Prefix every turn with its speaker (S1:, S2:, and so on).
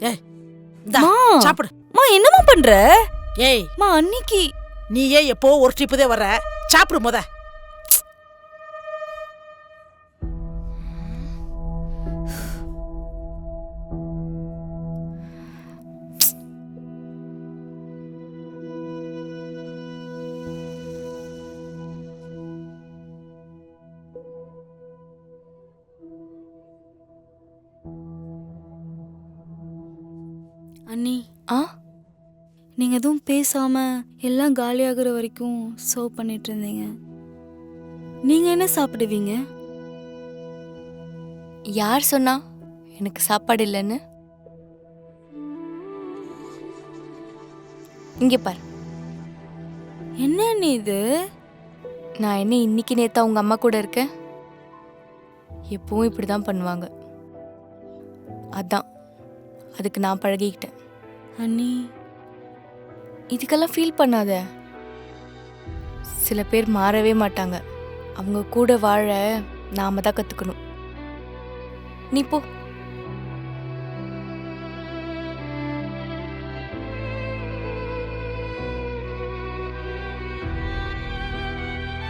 S1: ஏய் இந்தா
S2: மா
S1: சாப்பிடு.
S2: மா என்னமா பண்ற?
S1: ஏய்
S2: மா அன்னைக்கு
S1: நீயே எப்போ ஒரு ட்ரிப்புதே வர்ற, சாப்பிடு முத.
S2: அண்ணி
S3: ஆ
S2: நீங்க எதுவும் பேசாம எல்லாம் காலியாகிற வரைக்கும் சர்வ் பண்ணிட்டு இருந்தீங்க. நீங்க என்ன சாப்பிடுவீங்க?
S3: யார் சொன்னா எனக்கு சாப்பாடு இல்லைன்னு? இங்கே பார்,
S2: என்ன அண்ணி இது?
S3: நான் என்ன இன்னைக்கு நேத்தா உங்க அம்மா கூட இருக்கேன்? எப்பவும் இப்படி தான் பண்ணுவாங்க. அதான் அதுக்கு நான் பழகிக்கிட்டேன்.
S2: அண்ணி
S3: இதுக்கெல்லாம் ஃபீல் பண்ணாத. சில பேர் மாறவே மாட்டாங்க. அவங்க கூட வாழ நாம தான் கற்றுக்கணும். நீ போ,